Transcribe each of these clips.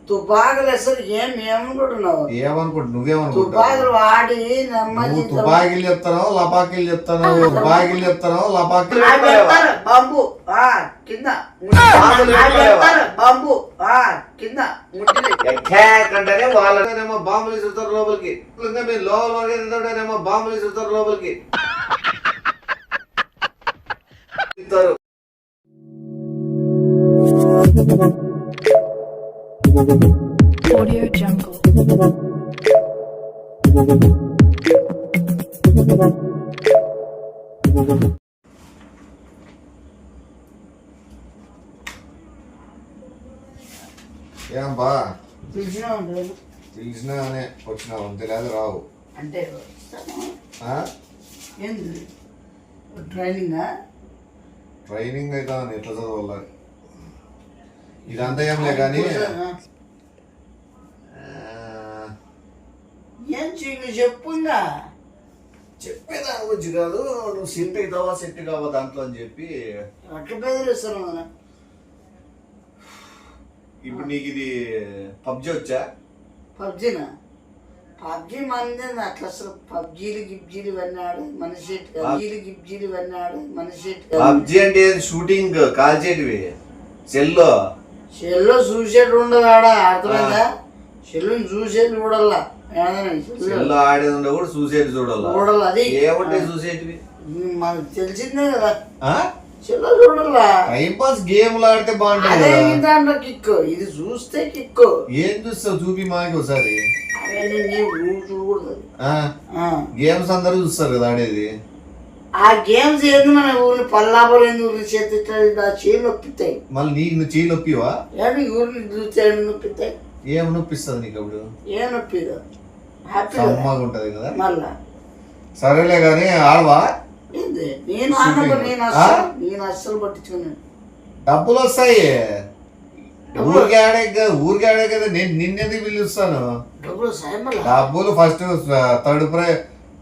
తుపాకులు అసలు ఏమనుకుంటున్నావు? నువ్వేమనుకుంటున్నావు? తుపాకులు వాడి నువ్వు తుపాకీలు చెప్తావు, లపాకీలు చెప్తావు, తుపాకీలు చెప్తావు, లపాకీలు బంబు కింద బంబు కింద అంటేనే వాళ్ళేమో బాంబులు ఇసురుతారు లోపలికి, మీరు లోపల బాంబులు ఇసురుతారు లోపలికి. Audio Jungle. ఏం బా తెలిసినానే వచ్చినావు అంతే, లేదు రావు అంటే ఏంది ట్రైనింగ్ అయితే ఎట్లా చదవాలి ఇదంతా ఏంలే కానీ ఏం చెప్పుందా చెప్పేదాని గురించి కాదు. నువ్వు సెట్ అవుతావా సెట్ కావా దాంట్లో అని చెప్పి అట్లా బెదిరిస్తాను కదా. ఇప్పుడు నీకు ఇది పబ్జి వచ్చా? పబ్జినా? పబ్జి మంది అట్లా అసలు పబ్జీలు గిబ్జీలు ఇవన్నాడు మనిషి గిబ్జీలు ఇవన్నాడు మనిషి. పబ్జి అంటే షూటింగ్ కాల్చేటివి సెల్లో చూసేట్టు ఉండదు ఆడ, అర్థమైందా? సెల్లుని చూసేది చూడాలా, సెల్లో ఆడేది ఉండే కూడా చూసేది చూడాలి. అది ఏమంటే చూసేటివి మనకు తెలిసిందే కదా, సెల్లో చూడాలా. టైం పాస్ గేమ్లు ఆడితే బాగుంటుంది. దాంట్లో కిక్కు, ఇది చూస్తే కిక్కు. ఏం చూస్తావు చూపి మాకి ఒకసారి. చూడకూడదు. గేమ్స్ అందరూ చూస్తారు కదా ఆడేది. ఆ గేమ్స్ ఏంది మన ఊరిని పల్లాపలేదు ఊరిని చేతి చేయి నొప్పిస్తాయి. మళ్ళీ నీకు నువ్వు చేయి నొప్పివా? ఊరిని చూస్తే నొప్పిస్తాయి. ఏం నొప్పిస్తుంది నీకు అప్పుడు? ఏం నొప్పిదు, హ్యాపీగా ఉంటది కదా. మళ్ళా సరేలే కానీ ఆడవా? నేను అస్సలు పట్టించుకున్నాను. డబ్బులు వస్తాయి ఊరికే ఆడే కదా. నేను నిన్నెందుకు పిలుస్తాను? డబ్బులు ఫస్ట్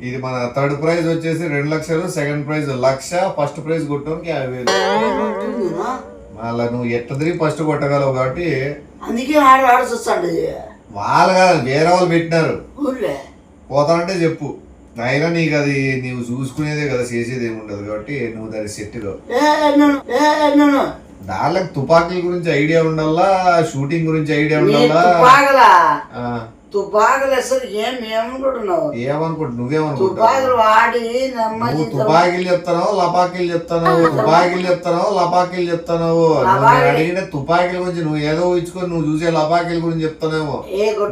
ఇది మన థర్డ్ ప్రైజ్ వచ్చేసి 2 లక్షలు, సెకండ్ ప్రైజ్ 1 లక్ష, ఫస్ట్ ప్రైజ్ కొట్టడానికి 50,000. మళ్ళా నువ్వు ఎట్లా తిరిగి ఫస్ట్ కొట్టగలవు కాబట్టి అందుకే ఆడాల్సి వస్తాడు. వాళ్ళు కాదు వేరే వాళ్ళు పెట్టినారు. పోతానంటే చెప్పు, అయినా నీకు అది నువ్వు చూసుకునేదే కదా, చేసేది ఏమి ఉండదు కాబట్టి నువ్వు దాన్ని సెట్ కావు. దానికి తుపాకీల గురించి ఐడియా ఉండాలా, షూటింగ్ గురించి ఐడియా ఉండాలా. తుపాకులు అసలు ఏమనుకుంటున్నావు? నువ్వేమనుకుంటున్నావు? తుపాకులు వాడి నువ్వు తుపాకీలు చెప్తావు, లపాకీలు చెప్తావు, తుపాకీలు చెప్తావు, లపాకీలు చెప్తావు. అడిగిన తుపాకీల గురించి నువ్వు ఏదో ఊహించుకొని నువ్వు చూసే లపాకీల గురించి చెప్తానేమో.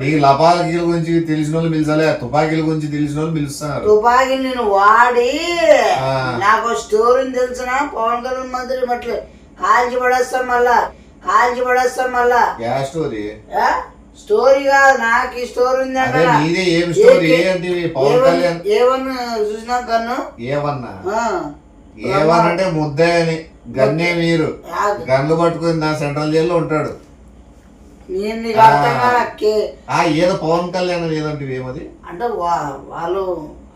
నీకు లపాకీల గురించి తెలిసిన వాళ్ళు పిలిచాలే, తుపాకీల గురించి తెలిసిన వాళ్ళు పిలుస్తున్నారు. తుపాకీలు నేను వాడి నాకు స్టోరీ తెలిసిన పవన్ కళ్యాణ్ మంత్రి మట్లే కాల్చి పడేస్తాం మళ్ళా. స్టోరీ కాదు, నాకు ఈ స్టోరీ ఉంది. ఏమన్నా చూసినా కన్ను ఏమన్నంటే ముద్దే అని గన్నే మీరు గన్లు పట్టుకుని నా సెంట్రల్ జైల్లో ఉంటాడు. ఏదో పవన్ కళ్యాణ్ ఏదంటే ఏమది అంటే వాళ్ళు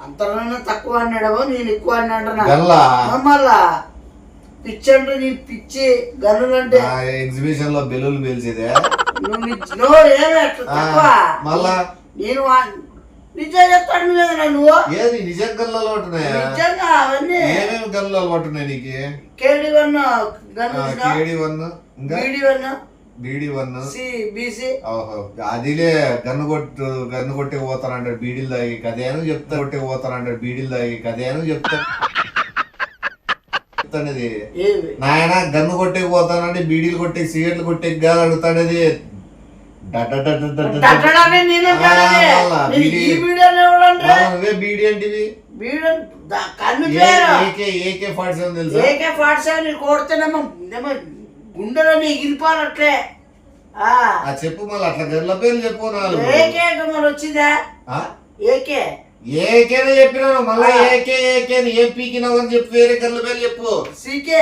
అంతలోనే తక్కువ అన్నాడేమో, నేను ఎక్కువ అన్నాడు. మళ్ళా పిచ్చి అంటే నీ పిచ్చి గన్నులు అంటే ఎగ్జిబిషన్ లో బెలూన్లు పేల్చేదే. మళ్ళా నేను నిజం చెప్తాను కదా నువ్వు. ఏది నిజం గల్లలో పట్టున్నాయా? నిజంగా అవన్నీ ఏమేమి గల్లలో పట్టున్నాయి నీకు? KD1 అదిలే గన్ను కొట్టి పోతానంటాడు బీడీలు తాగి కదేను చెప్తాను. నాయన గన్ను కొట్టేకి పోతానంటే బీడీలు కొట్టే సిగరెట్లు కొట్టేకి కాదు అడుగుతాడేది. బీడీ అంటే AK-47 తెలుసా? AK-47 కొడితేనేమో గుండెలో ఎగిరిపోనట్లే. చెప్పు మళ్ళీ అట్లా గర్ల పేర్లు చెప్పు. వచ్చిందా? ఏకేనే చెప్పినాను మళ్ళీ ఏకే ఏం పీకినావు అని చెప్పి వేరే గర్ల పేరు చెప్పు. సీకే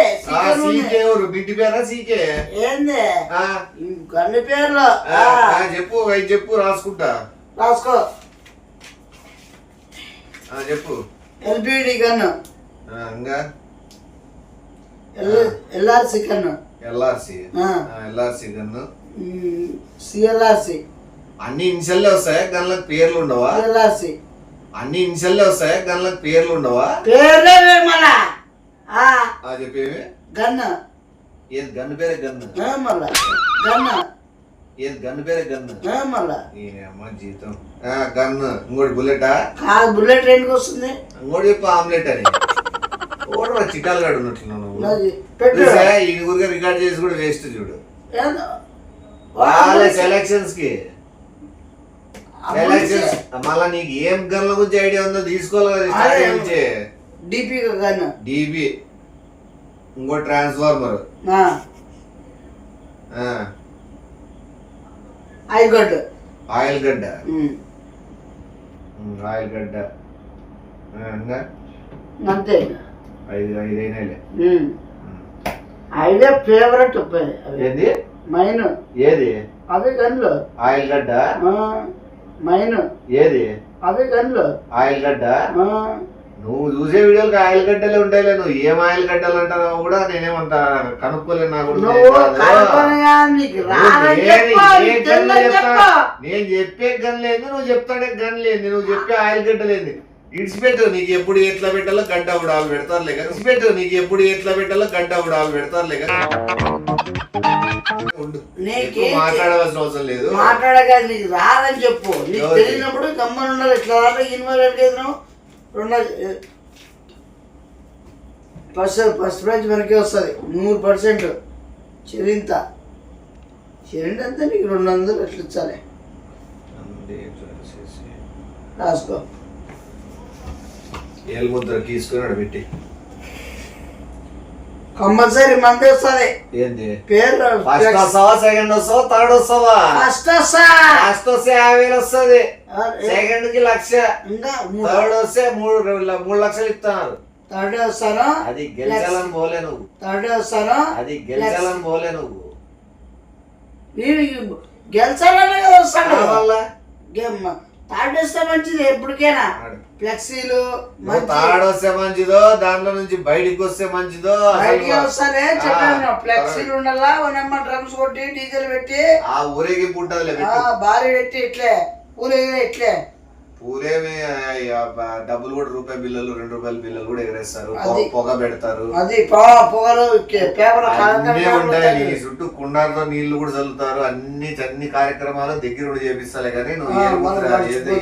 ఎవరు బిడ్డి పేరా? సీకే ఏంది గన్ను పేర్లు చెప్పు. చెప్పు రాసుకో. చెప్పు. LBD గన్ను, LRC గన్ను, సిఎల్ఆర్సి అన్ని ఇన్షియల్లే వస్తాయా గన్లకు పేర్లు ఉండవా? సిఎల్ఆర్సి అన్ని ఇన్షియల్లే వస్తాయా గన్లకు పేర్లు ఉండవా? పేర్లే మళ్ళా చెప్పేవి గన్న ఏది గన్ను పేరే గన్ను మళ్ళా గన్న ఏది గన్ను పేరే గన్ను మళ్ళా అమ్మ జీతం గన్ను ఇంకోటి బుల్లెటా? కాదు బుల్లెట్ ఎందుకు వస్తుంది? ఇంకోటి చెప్పు ఆమ్లెట్ అని ఓడరా చిటాలు గాడు ఉన్నట్లు పెట్టు ఈ ఊరిగా రికార్డ్ చేసి కూడా వేస్ట్ చూడు. వాళ్ళ సెలక్షన్స్ కి సెలక్షన్స్ మళ్ళా నీకు ఏం గన్ల గురించి ఐడియా ఉందో తీసుకోవాలి. డిపి గన్ డిబి ఇంకో ట్రాన్స్ఫార్మర్ ఆయిల్ గడ్డ ఆయిల్ గడ్డ ఆయిల్ గడ్డ ఇంకా అంతే 5 అయినాయిలే. ఐదే ఫేవరెట్ ఏది మైన్ ఏది అవి గన్లు ఆయిల్ గడ్డ మైన్ ఏది అవి గన్లు ఆయిల్ గడ్డ. నువ్వు చూసే వీడియోలకి ఆయిల్ గడ్డలే ఉంటాయిలే. నువ్వు ఏం ఆయిల్ గడ్డలు అంటావు కూడా నేనేమంతా కనుక్కోలేదు. నాకు నేను చెప్పే గన్ లేదు, నువ్వు చెప్తాడే గన్ లేదు. నువ్వు చెప్పే ఆయిల్ గడ్డ లేదు. ఇడిచిపెట్టు నీకు ఎప్పుడు ఎట్లా పెట్టాలో గడ్డ ఉడాలు పెడతారులే కదా. ఇడిచిపెట్టు నీకు ఎప్పుడు ఎట్లా పెట్టాలో గడ్డ ఉడాలు పెడతారులే కదా. మాట్లాడవలసిన అవసరం లేదు. మాట్లాడగా నీకు రాదని చెప్పు. నీకు తెలియనప్పుడు గమ్మని ఉండాలి. ఇట్లా ఇన్వాల్వ్ లేదు. ఫస్ట్ ప్రైజ్ మనకే వస్తుంది 100%. చెరింత అంతా నీకు 200 ఎట్లా ఇచ్చాలి రాసుకో. ఏలు ముద్ర తీసుకుని పెట్టి కంపల్సరీ మంది వస్తుంది. ఏంది పేరు ఫస్ట్ వస్తావా సెకండ్ వస్తావా థర్డ్ వస్తావా? ఫస్ట్ వస్తే 50,000 వస్తుంది. సెకండ్ కి 1,00,000. ఇంకా థర్డ్ వస్తే 3 లక్షలు ఇస్తున్నారు. థర్డ్ వస్తాను. అది గెలిచాలని పోలే నువ్వు. థర్డ్ వస్తాను. అది గెలిచాలని పోలే నువ్వు. నేను గెలిచాలని వస్తాను. థర్డ్ వస్తే మంచిది ఎప్పటికైనా. ఫ్లెక్సీలు థర్డ్ వస్తే మంచిదో దాంట్లో నుంచి బయటికి వస్తే మంచిదో. బయటికి వస్తానే చెప్పాను. ఫ్లెక్సీలు ఉండాలా డ్రమ్స్ కొట్టి డీజిల్ పెట్టి ఆ ఊరేగి పుట్టదులే భారీ పెట్టి ఇట్లే ఊరేగి ఇట్లే పూలేమి డబ్బులు కూడా రూపాయి బిల్లలు 2 రూపాయల బిల్లలు కూడా ఎగరేస్తారు. పొగ పెడతారు. అది పొగలు పేపర్ ఉంటాయి. చుట్టూ కుండాలతో నీళ్లు కూడా చల్లుతారు. అన్ని కార్యక్రమాలు దగ్గర కూడా చేపిస్తాలే కానీ నువ్వు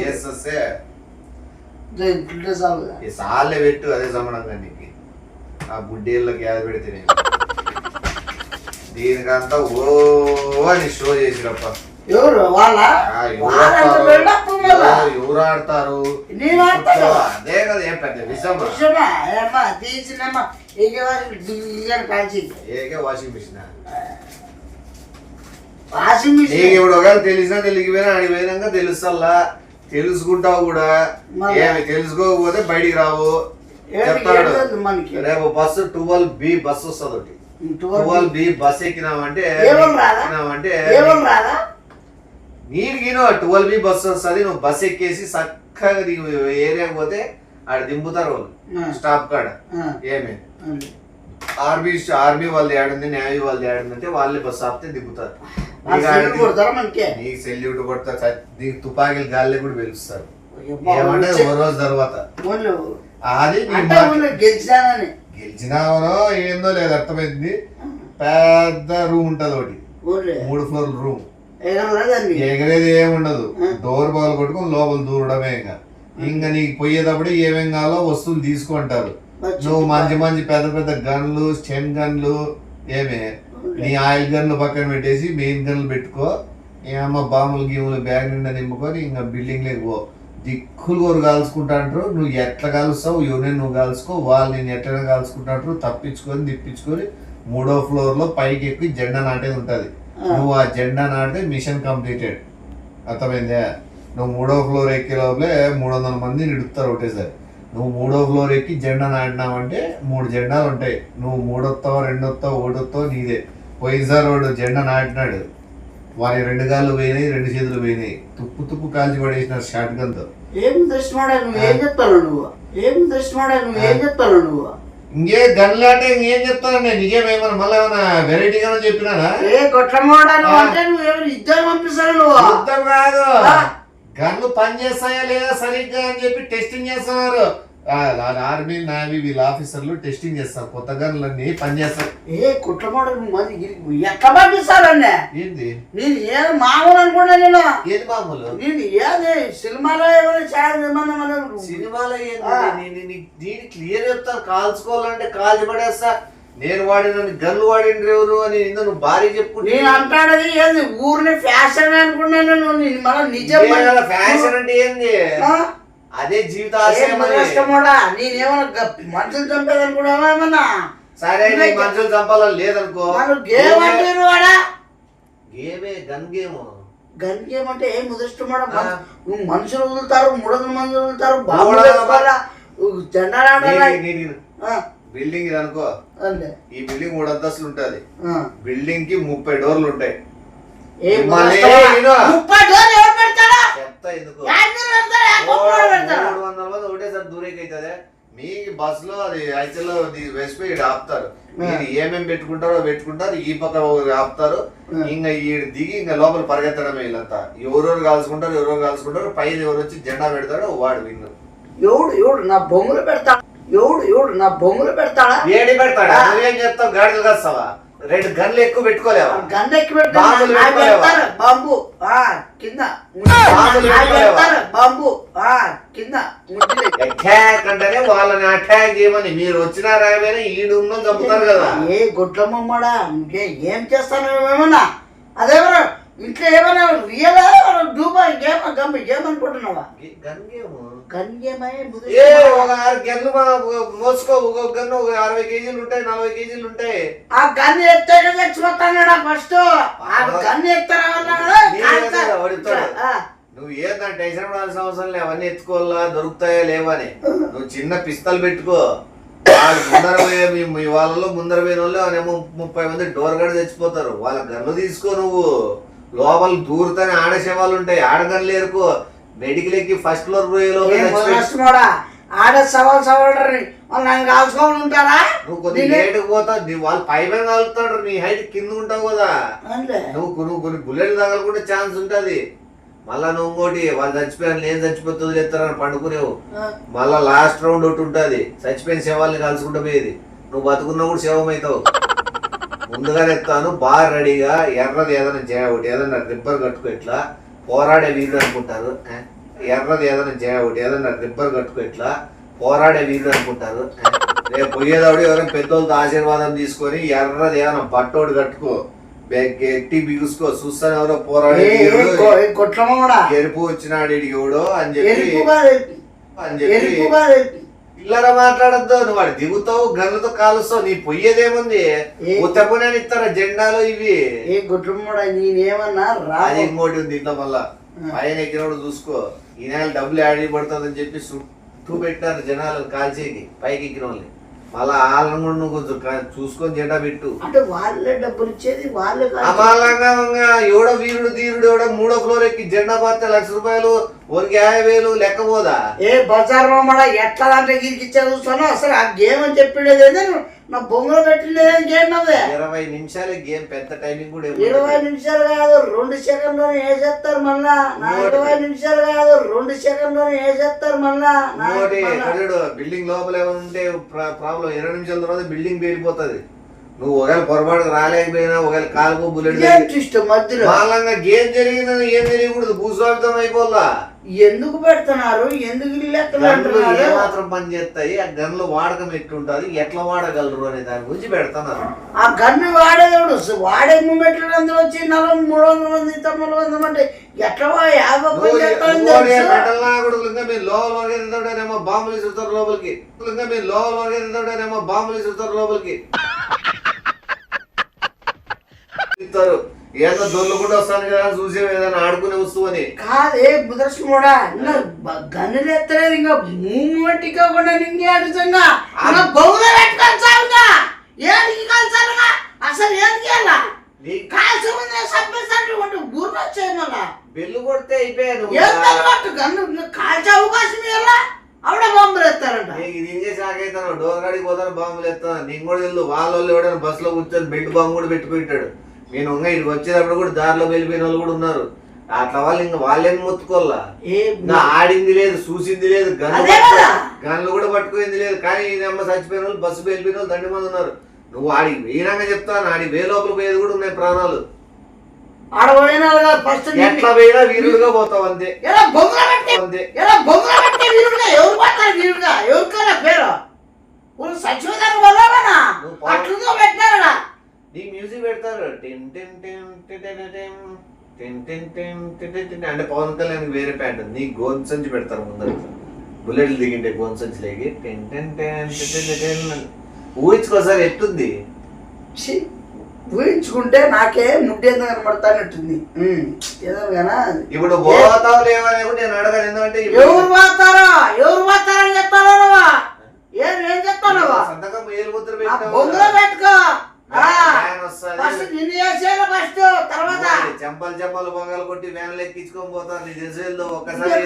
చేస్తే సాలే పెట్టు. అదే సమడంగా నీకు ఆ బుడ్డేళ్ళకి యాద పెడితే నేను దీనికంతా ఓ అని షో చేసిరప్ప. ఎవరు వాళ్ళ ఎవరు ఆడతారు? అదే కదా ఏం పెద్ద విషయమా. ఏకే వాషింగ్ మిషన్ నీకు ఇప్పుడు ఒకవేళ తెలిసినా తెలియకపోయినా అడిగిపోయినాక తెలుస్తల్లా. తెలుసుకుంటావు కూడా. ఏమి తెలుసుకోకపోతే బయటికి రావు. చెప్తాడు రేపు బస్సు 12B బస్సు వస్తుంది. ఒకటి 12B బస్ ఎక్కినామంటే నీటికి 12B బస్సు వస్తుంది. నువ్వు బస్ ఎక్కేసి చక్కగా ఏరియాకి పోతే ఆడ దింపుతారు వాళ్ళు స్టాప్ కాడ. ఏమి ఆర్మీ వాళ్ళది ఏడుంది, నేవీ వాళ్ళది ఏడుందంటే వాళ్ళే బస్సు ఆపితే దింపుతారు. నీకు సెల్యూట్ కొడతారు. నీకు తుపాకీలు గాలి కూడా వెలుస్తారు. ఏమంటే ఓ రోజు తర్వాత అది గెలిచినావనో ఏందో లేదు అర్థమైంది. పెద్ద రూమ్ ఉంటది ఒకటి 3 ఫ్లోర్ల రూమ్. ఎగరేది ఏముండదు. డోర్ బాల్ కొట్టుకుని లోపల దూరడమే. ఇంకా నీకు పోయేటప్పుడు ఏమేం కావాలో వస్తువులు తీసుకుంటారు. నువ్వు మంచి పెద్ద పెద్ద గన్లు స్టెన్ గన్లు ఏమే నీ ఆయిల్ గన్లు పక్కన పెట్టేసి మెయిన్ గన్లు పెట్టుకో. ఏమో బాంబులు గీములు బ్యాగ్ నిండా నింపుకొని ఇంకా బిల్డింగ్ లేక పో. దిక్కులు కోరు కాల్చుకుంటా అంటారు. నువ్వు ఎట్లా కాలుస్తావు ఎవరిని నువ్వు కాల్చుకో. వాళ్ళు నేను ఎట్లా కాల్చుకుంటారు. తప్పించుకొని తిప్పించుకొని 3వ ఫ్లోర్లో పైకి ఎక్కి జెండా నాటేది ఉంటుంది. నువ్వు ఆ జెండా నాటితే మిషన్ కంప్లీటెడ్. అర్థమైందా? నువ్వు 3వ ఫ్లోర్ ఎక్కే లోపలే 300 మందిని ఇడుపుతారు ఒకటేసారి. నువ్వు 3వ ఫ్లోర్ ఎక్కి జెండా నాటినావంటే 3 జెండాలు ఉంటాయి. నువ్వు 3 వస్తావు 2 వస్తావు 1 వస్తావు నీదే. పోయినసారి వాడు జెండా నాటినాడు. వారి 2 కాళ్ళు పోయినాయి, 2 చేతులు పోయినాయి. తుప్పు కాల్చి పడేసినారు షార్ట్ గన్తో. ఇంకే గన్లు అంటే ఇంకేం చెప్తాను నేను నిజమేమన్నా మళ్ళీ ఏమన్నా వెరైటీగా చెప్పినానా ఏ కొట్టమోడాను అంటే నువ్వు ఇద్దరు పంపిస్తాను నువ్వు అర్థం కాదు గన్లు పని చేస్తాయా లేదా సరిగ్గా అని చెప్పి టెస్టింగ్ చేస్తున్నారు ఆర్మీ నావీ వీళ్ళ ఆఫీసర్లు టెస్టింగ్ చేస్తారు కొత్త గన్లన్నీ పని చేస్తారు ఏ కుట్రమోడలు మరి ఎట్లా పంపిస్తారండి ఏంది నేను ఏదో మామూలు అనుకున్నా నేను ఏది మామూలు నేను ఏది సినిమాలో ఏమైనా సినిమాలో దీన్ని క్లియర్ చెప్తాను కాల్చుకోవాలంటే కాల్చి పడేస్తా నేను వాడిన గన్లు వాడిండ్రు ఎవరు అని నువ్వు భారీ చెప్పుకుంటే నేను అంటాడది ఏంది ఊరిని ఫ్యాషన్ అనుకున్నాను నేను మన నిజం ఫ్యాషన్ అంటే ఏంది అదే జీవిత ఆశయం నేనేమన్నా మనుషులు చంపేదనుకున్నావా ఏమన్నా సరే మనుషులు చంపాలని లేదనుకో గేమ్ అంటే గేమే గన్ గేమ్ గన్ గేమ్ అంటే ఏం ముదిష్టమాడ మనుషులు వదులుతారు 300 మంది వదులుతారు బాబు జెండా బిల్డింగ్ ఇది అనుకో ఈ బిల్డింగ్ 3 అంతస్తులు ఉంటది బిల్డింగ్ కి 30 డోర్లు ఉంటాయి ఒకటేసారి దూరేకి అవుతుంది మీకు బస్ లో అది యాక్చువల్ వేసిపోయి ఇక్కడ ఆపుతారు మీరు ఏమేమి పెట్టుకుంటారు ఈ పక్క ఆపుతారు ఇంకా ఈ దిగి ఇంకా లోపల పరిగెత్తడమే వీళ్ళంతా ఎవరెవరు కాల్చుకుంటారు పైన ఎవరు వచ్చి జెండా పెడతాడో వాడు విన్ను ఎవడు నా బొంగులు పెడతాడా ఏడి పెడతాడా నువ్వేం చెప్తావు గాడిలు కాస్తావా 2 గన్లు ఎక్కువ పెట్టుకోలేవా గన్లు ఎక్కువ బాంబు కింద బాంబు కింద అటాక్ అంటేనే వాళ్ళని అటాక్ చేయమని మీరు వచ్చినా రాయమైనా ఈడు ఉన్నోళ్ళు చంపుతారు కదా ఏ గుడ్లమ్మడా ఏం చేస్తాను ఏమన్నా అదేమన్నా ఇంట్లో ఏమైనా రియల్ డూబా గేమ్ అనుకుంటున్నావా గన్ గేమ్ ఒక 6 గన్లు మోసుకో ఒక్కొక్క గన్ను 60 కేజీలు ఉంటాయి 40 కేజీలు ఉంటాయి ఆ గన్ ఎత్తే చచ్చిపోతాడా ఫస్ట్ ఆ గన్ నువ్వు ఏందా టెన్షన్ పడాల్సిన అవసరం లేదు అవన్నీ ఎత్తుకోవాలా దొరుకుతాయా లేవని నువ్వు చిన్న పిస్తలు పెట్టుకో ముందర మీ వాళ్ళలో ముందర పోయిన వాళ్ళు అనేమో 30 మంది డోర్ గడ చచ్చిపోతారు వాళ్ళ గన్లు తీసుకో నువ్వు లోపల దూరుతానే ఆడసేవాళ్ళు ఉంటాయి ఆడగన్లు ఏరుకో మెడికల్ ఎక్కి ఫస్ట్ ఫ్లోర్ ఆడ సవాల్ నన్ను కాల్చుకోవాలి ఉంటారా నువ్వు కొద్దిగా లేటుకు పోతావు వాళ్ళు పైన కాలుతాడు నీ హైట్ కింద ఉంటావు కదా నువ్వు కొన్ని బుల్లెట్లు తగలకుండా ఛాన్స్ ఉంటది మళ్ళా నువ్వు ఇంకోటి వాళ్ళు చచ్చిపోయారు నేను చచ్చిపోతుంది ఎత్తారని పండుకునేవు మళ్ళా లాస్ట్ రౌండ్ ఒకటి ఉంటది చచ్చిపోయిన శవాల్ని కలుసుకుంటూ పోయేది నువ్వు బతుకున్నా కూడా శవం అవుతావు ముందుగానే ఎత్తాను బాగా రెడీగా ఎర్రది ఏదైనా చేయబట్టి ఏదైనా రిబ్బర్ కట్టుకో ఇట్లా పోరాడే వీధి అనుకుంటారు ఎర్రది ఏదైనా రిబ్బర్ కట్టుకో ఇట్లా పోరాడే వీధి అనుకుంటారు రేపు పోయేదాడు ఎవరైనా పెద్దోళ్ళతో ఆశీర్వాదం తీసుకొని ఎర్రది ఏదైనా బట్టోడు కట్టుకో గట్టి బిగుసుకో చూస్తాను ఎవరో పోరాడే ఎరుపు వచ్చినాడు ఇడిగోడు అని చెప్పి పిల్లరా మాట్లాడద్దు నువ్వు వాడు దిగుతావు గన్నుతో కాలుస్తావు నీ పొయ్యేదేముంది ఉత్తపునే ఇస్తారా జెండాలు ఇవి ఏ కుటుంబం నేనేమన్నా అది ఇంకోటి ఉంది ఇంట్లో మళ్ళా పైన ఎక్కినప్పుడు చూసుకో ఈ నెల డబ్బులు యాడ్ పడుతుందని చెప్పి చుట్టూ పెట్టారు జనాలు కాల్చేకి పైకి ఎక్కిన వాళ్ళని మళ్ళా వాళ్ళని కూడా నువ్వు కొంచెం చూసుకొని జెండా పెట్టు అంటే వాళ్ళే డబ్బులు ఇచ్చేది వాళ్ళే అమాలంగా ఎవడో వీరుడు తీరుడు ఎవడో 3వ ఫ్లోర్ ఎక్కి జెండా పాతే ₹1,00,000 ఒకరికి 50,000 లెక్కపోదా ఏ బజార్ మామడ ఎట్లా అంటే గీరికి ఇచ్చా చూస్తాను అసలు ఆ గేమ్ అని చెప్పిడేది నా బొంగులు పెట్టిండేది గేమ్ అదే 20 నిమిషాలే గేమ్ పెద్ద టైమింగ్ కూడా 20 నిమిషాలు కాదు 2 సెకండ్లోనే వేసేస్తారు మళ్ళా 20 నిమిషాలు కాదు 2 సెకండ్లోనే వేసేస్తారు మళ్ళా బిల్డింగ్ లోపల ఏమైనా ఉంటే ప్రాబ్లం 20 నిమిషాల తర్వాత బిల్డింగ్ పేలిపోతుంది నువ్వు ఒకవేళ పొరపాటు రాలేకపోయినా ఒకవేళ కాలుకో బుల్లెట్ మాలంగా గేమ్ జరిగిందని ఏం తెలియకూడదు భూస్వామితం అయిపోలా ఎందుకు పెడుతున్నారు ఎందుకు మాత్రం పని చేస్తాయి ఆ గన్లు వాడకం ఎట్లుంటది ఎట్లా వాడగలరు అనే దాని గురించి పెడుతున్నారు ఆ గన్ను వాడేవాడు వాడే మూమెంట్లు అందరూ వచ్చి 300 మంది 900 మంది అంటే ఎట్లా 50 ఇంకా మీరు లోపలికి బాంబులు ఇస్తారు లోపలికి ఇంకా మీరు లోపలికి బాంబులు ఇస్తారు లోపలికి ఇస్తారు ఏదో దొల్లు కూడా వస్తాను కదా చూసే ఏదైనా ఆడుకునే వస్తువు అని కాదే ముదర్శనం కూడా గన్నులు ఎత్తలేదు ఇంకా మూమెంట్ ఇవ్వకుండా నింగే అడుగుతుందా బొమ్మలు పెట్టుకోవాల్సా ఏడికి కాల్చాలగా అసలు ఏం చేయాలా కాల్చి చంపేస్తాను ఊర్లో వచ్చాయి మళ్ళా బెల్లు కొడితే అయిపోయాను ఏం గన్ను కాల్చే అవకాశం ఇవ్వాలా ఆవిడ బాంబులు ఎత్తారంట. నీకు దీనికే షాక్ అవుతాను. డోర్ కాడికి పోతాను బాంబులు ఎత్తాను. నీకు కూడా తెలుసు వాళ్ళు ఎవడైనా బస్సులో కూర్చొని బెడ్ బాంబు కూడా పెట్టుకుంటాడు. నేను ఇంకా ఇటు వచ్చేటప్పుడు కూడా దారిలో వెళ్ళిపోయిన వాళ్ళు కూడా ఉన్నారు. అట్లా వాళ్ళు ఇంకా వాళ్ళేం మొత్తుకోవాలా. ఇంకా ఆడింది లేదు, చూసింది లేదు, గన్లు కూడా పట్టుకుంది లేదు. కానీ ఈయనమ్మ చచ్చిపోయిన వాళ్ళు, బస్సు వెళ్ళిపోయిన వాళ్ళు దండి మంది ఉన్నారు. నువ్వు ఆడికి వేయనంగా చెప్తాను, ఆడికి వే లోపల పోయేది కూడా ఉన్నాయి ప్రాణాలు. ఎట్లా పోయినా వీరుడుగా పోతావు అంతే. నీకు మ్యూజిక్ పెడతారు అంటే పవన్ కళ్యాణ్ వేరే ప్యాంట్ నీ గోన్ సంచి పెడతారు ముందర. బుల్లెట్లు దిగింటే గోన్ సంచి లేకి ఊహించుకోసారి ఎట్టుంది. ఊహించుకుంటే నాకే ముడ్డేందుకు కనబడతానట్టుంది. ఇప్పుడు పోతావు లేవని నేను అడగాను. ఎందుకంటే ఎవరు పోతారో అని చెప్తాను. ఏం చెప్తాను సంతకం ఏలు ముద్ర పెట్టుకో. చెంపలు పొంగలు కొట్టి వ్యాన్లు ఎక్కించుకొని పోతారు. నీ తెలుసు ఒక్కసారి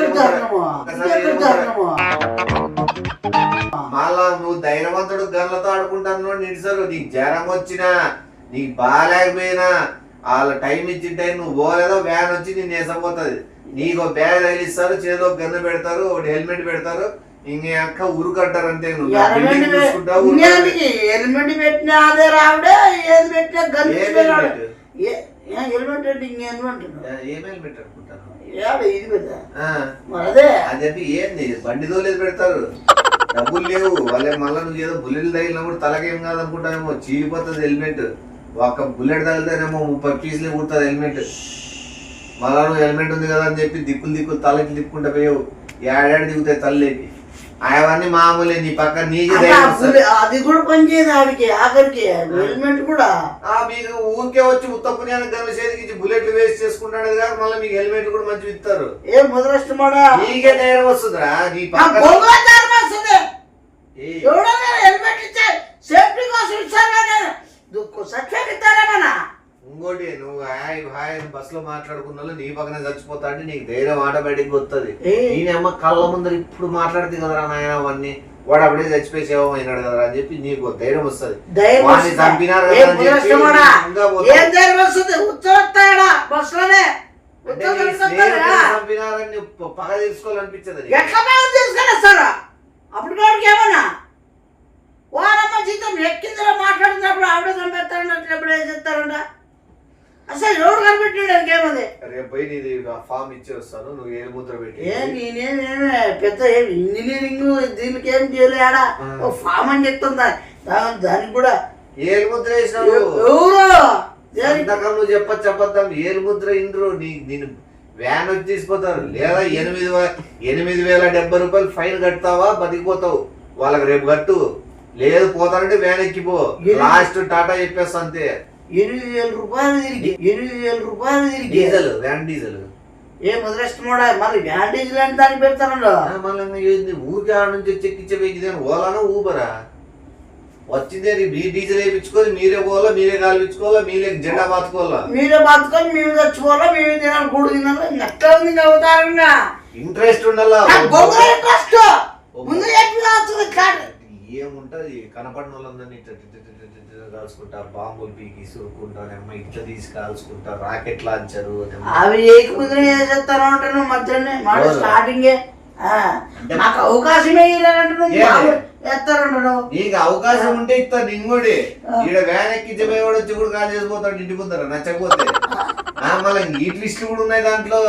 మళ్ళా నువ్వు ధైర్యవంతుడు గన్లతో ఆడుకుంటాను. నిడిసారు నీకు జ్వరం వచ్చినా, నీకు బాగాలేకపోయినా వాళ్ళ టైం ఇచ్చిన టైం నువ్వు పోలేదో వ్యాన్ వచ్చి నేను వేసపోతుంది. నీకు బ్యాగ్ తగిలిస్తారు, చేతిలో గన్ను పెడతారు, ఒకటి హెల్మెట్ పెడతారు. ఇంకే అక్క ఉరుకంటారంటే హెల్మెట్ పెట్టినా అదే రావుడే, ఏది పెట్టినా గన్ హెల్మెట్ అంటే ఏం హెల్మెట్ అనుకుంటాను. అది చెప్పి ఏంది బండితో లేదు పెడతారు, డబ్బులు లేవు వాళ్ళే. మళ్ళీ నువ్వు ఏదో బుల్లెట్ తగిలినా కూడా తలకేం కాదనుకుంటానేమో, చీలిపోతుంది హెల్మెట్. ఒక్క బుల్లెట్ తగిలితేనేమో 30 పీసులే కుడుతుంది హెల్మెట్. మళ్ళా నువ్వు హెల్మెట్ ఉంది కదా అని చెప్పి దిక్కులు తలకి తిప్పుకుంటా పోయావు. ఏడాడు దిగుతాయి తల్లేకి. అవన్నీ మామూలే. నీ పక్క నీకు అది కూడా పనిచేయదు ఆడికి ఆఖరికి హెల్మెట్ కూడా. మీకు ఊరికే వచ్చి ఉత్తపుణ్యానికి గన్ను చేతికి బుల్లెట్లు వేస్ట్ చేసుకుంటాడు కానీ మళ్ళీ మీకు హెల్మెట్ కూడా మంచి ఇస్తారు. ఏం మొదలష్టమాడా నీకే ధైర్యం వస్తుందిరా. నీ పక్క హెల్మెట్ ఇచ్చే సేఫ్టీ కోసం ఇచ్చారు. సర్టిఫికేట్ ఇస్తారేమన్నా. ఇంకోటి నువ్వు హాయ్ బస్ లో మాట్లాడుకున్న నీ పక్కన చచ్చిపోతా అంటే నీకు ధైర్యం ఆటోమేటిక్ వస్తుంది. నేనేమ్మ కళ్ళ ముందర ఇప్పుడు మాట్లాడితే కదరా నాయన అవన్నీ వాడు అప్పుడే చచ్చిపోయి సేవ అయినాడు కదా అని చెప్పి నీకు ధైర్యం వస్తుంది. చంపినారని పగ తీసుకోవాలనిపించదు. అప్పుడు ఏమన్నా వారమ్మ జీతం ఎక్కిందిలో మాట్లాడుతున్నప్పుడు ఆవిడ కనిపెడతాడు. ఎప్పుడు ఏం చెప్తారంట అసలు ఎవరు కనిపెట్టాడు? ఇంకేముంది రేపు పోయి నీది ఫామ్ ఇచ్చి వస్తాను. నువ్వు ఏ ముద్ర పెట్టి నేనేమే పెద్ద ఇంజనీరింగ్ దీనికి ఏం చేయలేడా ఫామ్ అని చెప్తుందా దానికి కూడా ఏలు ముద్ర వేసినావు. ఎవరు నువ్వు చెప్పొద్దాం ఏలు ముద్ర ఇండ్రు నేను వ్యాన్ వచ్చి తీసిపోతారు. లేదా 8,070 రూపాయలు ఫైన్ కడతావా బతికిపోతావు. వాళ్ళకి రేపు కట్టు, లేదు పోతానంటే వ్యాన్ ఎక్కిపో. లాస్ట్ టాటా చెప్పేస్తా అంతే. 8,000 రూపాయలు తిరిగి డీజిల్ వ్యాన్ డీజిల్ ఏ ముద్రష్టమోడా. మళ్ళీ వ్యాన్ డీజిల్ అంటే దానికి పెడతాను. మళ్ళీ ఊరికి ఆడ నుంచి చెక్కిచ్చే వెయ్యి ఓలానా ఊబరా వచ్చిందే. మీ డీజిల్ వేయించుకొని మీరే పోవాలా, మీరే కాల్పించుకోవాలా, మీరే జెండా బాతుకోవాలా, మీరే బాతుకొని మేము చచ్చిపోవాలా, మేమే తినాలి, కూడు తినాలి. ఎక్కడ ఉంది అవుతారుగా ఇంట్రెస్ట్ ఉండాలా. ఏముంటది కనపడిన వాళ్ళందరినీ కాల్చుకుంటా, బాంబులు పీకి సురుకుంటానేమో, ఇట్లా తీసి కాల్చుకుంటా, రాకెట్ లాంచరు అవి ఏకుముద్ర చేసేస్తాను అంటాను మధ్యనే మాట స్టార్టింగే. నాకు అవకాశమే వేస్తారంటాడు. నీకు అవకాశం ఉంటే ఇస్తాను. నింగోడి ఈడ వ్యాన్ ఎక్కించబోయే వాడు వచ్చి కూడా కాల్ చేసిపోతాడు ఇంటి ముందర నచ్చకపోతే. మళ్ళీ ఈ ట్విస్ట్ కూడా ఉన్నాయి దాంట్లో.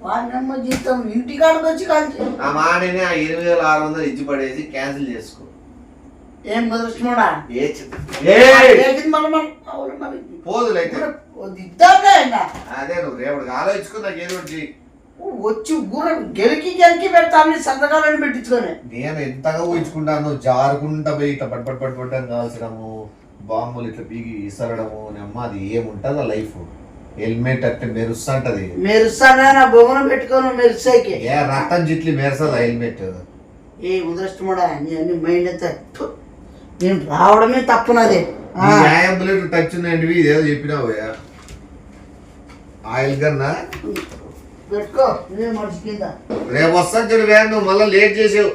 వాళ్ళమ్మ జీతం ఇంటికాడికి వచ్చి కాల్చి ఆ మాటనే 8,600 ఇచ్చి పడేసి క్యాన్సిల్ చేసుకో. ఏం ముదృష్టమోడా పోదులైతే అదే నువ్వు రేపటికి ఆలోచించుకుని నాకు ఏదో వచ్చి ఊర గెలికి పెడతాను సంతకాలను పెట్టించుకొని. నేను ఎంతగా ఊహించుకుంటాను. జారుకుంటా పోయి ఇట్లా పట్టుపట్టుపట్టుపట్టని కాల్చడము, బాంబులు ఇట్లా పీకి ఇసరడము. అమ్మ అది ఏముంటది లైఫ్. హెల్మెట్ అంటే మెరుస్తుంటది. మెరుస్తానా నా బొమ్మను పెట్టుకోను మెరుసాయికి ఏ రక్తం జిట్లు మెరుస్తుంది హెల్మెట్. ఏ ముదృష్టమోడా నీ మైండ్ అంతా నేను రావడమే తప్పునది. న్యాయం బుల్లెట్ టచ్ ఉన్నాయండి ఇదేదో చెప్పినావు. ఆయిల్ కన్నా పెట్టుకో మనిషి కింద రేపు వస్తాను చూడు వ్యాన్. నువ్వు మళ్ళీ లేట్ చేసావు.